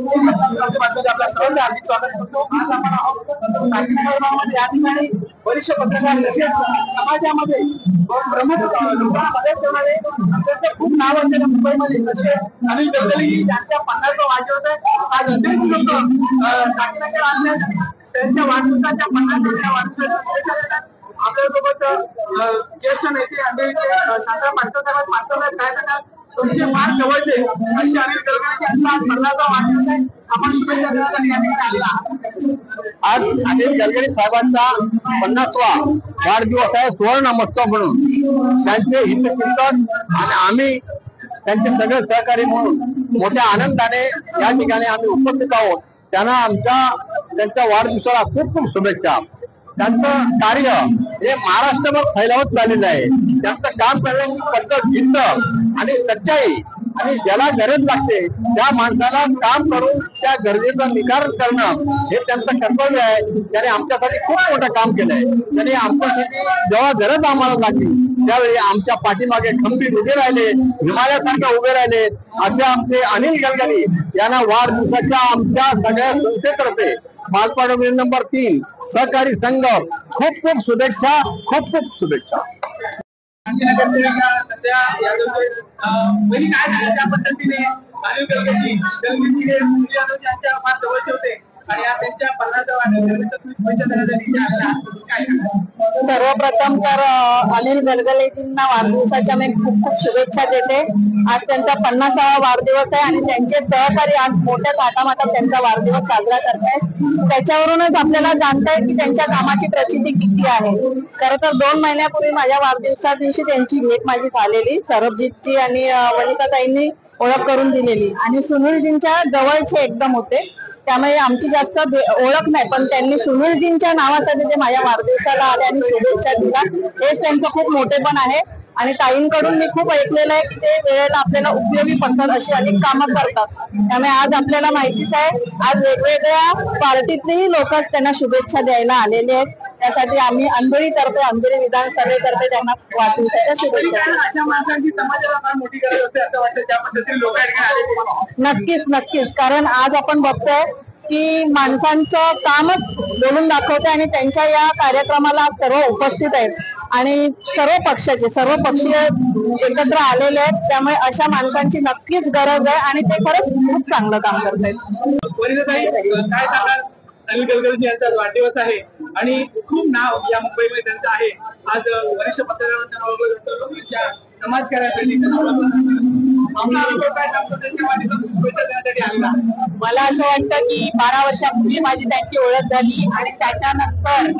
आपल्या सर्वांचं हार्दिक स्वागत करतो। आज आपण आहोत या ठिकाणी वरिष्ठ पत्रकार तसेच समाजामध्ये प्रमुख लोकांना मदत करणारे त्यांचे खूप नाव असलेल्या मुंबईमध्ये जसे अनिल गडकरी यांच्या 50वा वाढदिवस आहे। आज अनेक लोक टाकीनगर आले त्यांच्या वाढदिवसाच्या 50व्या वाढदिवसाच्या शुभेच्छा देतात। आपल्यासोबत ज्येष्ठ नेते अंधेरीचे शांताराम पाटकर काय सांगाल? तुमचे फार जवळचे असे अनिल गडकरी यांचा 50वा वाढदिवस आहे, आपण शुभेच्छा देण्यासाठी या ठिकाणी आला। आज अनिल गडकरी साहेबांचा 50वा वाढदिवस आहे, सुवर्ण महोत्सव म्हणून त्यांचे हितचिंतन आणि आम्ही त्यांचे सगळे सहकारी म्हणून मोठ्या आनंदाने या ठिकाणी आम्ही उपस्थित आहोत। त्यांना त्यांच्या वाढदिवसाला खूप खूप शुभेच्छा। त्यांचं कार्य हे महाराष्ट्रभर फैलावत चाललेलं आहे। त्यांचं काम करण्याची पद्धत जिद्द आणि सच्चाई आणि ज्याला गरज लागते त्या माणसाला काम करून त्या गरजेचा निकार करणं हे त्यांचं कर्तव्य आहे। त्याने आमच्यासाठी खूप मोठं काम केलंय। त्याने आमच्यासाठी जेव्हा गरज आम्हाला लागली त्यावेळी आमच्या पाठीमागे खंबीर उभे राहिले, हिमालयासारखे उभे राहिले। असे आमचे अनिल गडकरी यांना वाढदिवसाच्या आमच्या सगळ्या संस्थेतर्फे मालपाड नंबर 3 सहकारी संघ खूप खूप शुभेच्छा, खूप खूप शुभेच्छा। सध्या काय त्या पद्धतीने अनिल गडकरी यांच्या फार जवळचे होते आणि त्यांच्या 50व्या सर्वप्रथम तर अनिल गडकरींना वाढदिवसाच्या मी खूप खूप शुभेच्छा देते। आज त्यांचा 50वा वाढदिवस आहे आणि त्यांचे सहकारी आज मोठ्या थाटामाटात त्यांचा वाढदिवस साजरा करतायत। त्याच्यावरूनच आपल्याला जाणता येईल की त्यांच्या कामाची प्रचिती किती आहे। खरं तर 2 महिन्यापूर्वी माझ्या वाढदिवसा दिवशी त्यांची भेट माझी झालेली, सरबजीतची आणि वनिताताईंनी ओळख करून दिलेली आणि सुनीलजींच्या जवळचे एकदम होते, त्यामुळे आमची जास्त ओळख नाही, पण त्यांनी सुनीलजींच्या नावासाठी ते माझ्या वाढदिवसाला आले आणि शुभेच्छा दिला, हेच त्यांचं खूप मोठेपण आहे। आणि ताईंकडून मी खूप ऐकलेलं आहे की ते वेळेला आपल्याला उपयोगी पडतात, अशी अनेक कामं करतात। त्यामुळे आज आपल्याला माहितीच आहे, आज वेगवेगळ्या पार्टीतलेही लोक त्यांना शुभेच्छा द्यायला आलेले आहेत। त्यासाठी आम्ही अंधेरीतर्फे, अंधेरी विधानसभेतर्फे त्यांना वाढदिवसाच्या शुभेच्छा। अशा माणसांची समाजाला फार मोठी गरज असते असं वाटतं, ज्या पद्धतीने लोक आले। नक्कीच नक्कीच, कारण आज आपण बघतोय की माणसांचं कामच बोलून दाखवते आणि त्यांच्या या कार्यक्रमाला सर्व उपस्थित आहेत आणि सर्व पक्षाचे सर्व पक्षीय एकत्र आलेले आहेत। त्यामुळे अशा माणसांची नक्कीच गरज आहे आणि ते खरंच खूप चांगलं काम करत आहेत। काय सांगाल? अनिल गडकरी यांचा वाढदिवस आहे आणि खूप नाव या मुंबईमध्ये त्यांचं आहे। आज वरिष्ठ पत्रकारांच्या समाजकार्यासाठी मला असं वाटतं की 12 वर्षापूर्वी माझी त्यांची ओळख झाली आणि त्याच्यानंतर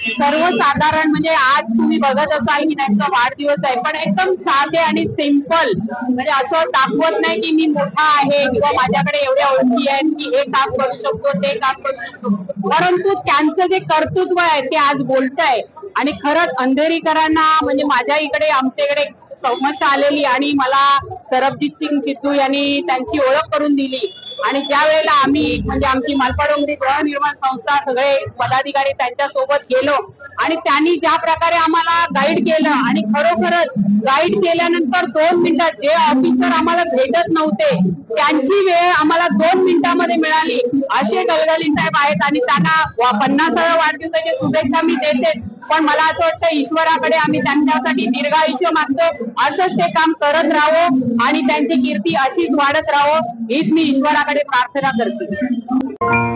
सर्वसाधारण म्हणजे आज तुम्ही बघत असाल की त्यांचा वाढदिवस आहे, पण एकदम साधे आणि सिंपल, म्हणजे असं दाखवत नाही की मी मोठा आहे किंवा माझ्याकडे एवढ्या ओळखी आहेत की हे काम करू शकतो ते काम करू शकतो, परंतु त्यांचं जे कर्तृत्व आहे ते आज बोलतंय। आणि खरंच अंधेरीकरांना म्हणजे माझ्या इकडे आमच्या इकडे समस्या आलेली आणि मला सरबजीत सिंग सिद्धू यांनी त्यांची ओळख करून दिली आणि ज्या वेळेला आम्ही म्हणजे आमची मालपाडोंगरी गृहनिर्माण संस्था सगळे पदाधिकारी त्यांच्या सोबत गेलो आणि त्यांनी ज्या प्रकारे आम्हाला गाईड केलं आणि खरोखरच गाईड केल्यानंतर 2 मिनिटात जे ऑफिसर आम्हाला भेटत नव्हते त्यांची वेळ आम्हाला 2 मिनिटांमध्ये मिळाली, असे गडकरी साहेब आहेत आणि त्यांना 50व्या वाढदिवसाची शुभेच्छा मी देते। पण मला असं वाटतं ईश्वराकडे आम्ही त्यांच्यासाठी दीर्घायुष्य मागतो, असंच ते काम करत राहावं आणि त्यांची कीर्ती अशीच वाढत राहावं हीच मी ईश्वराकडे प्रार्थना करते।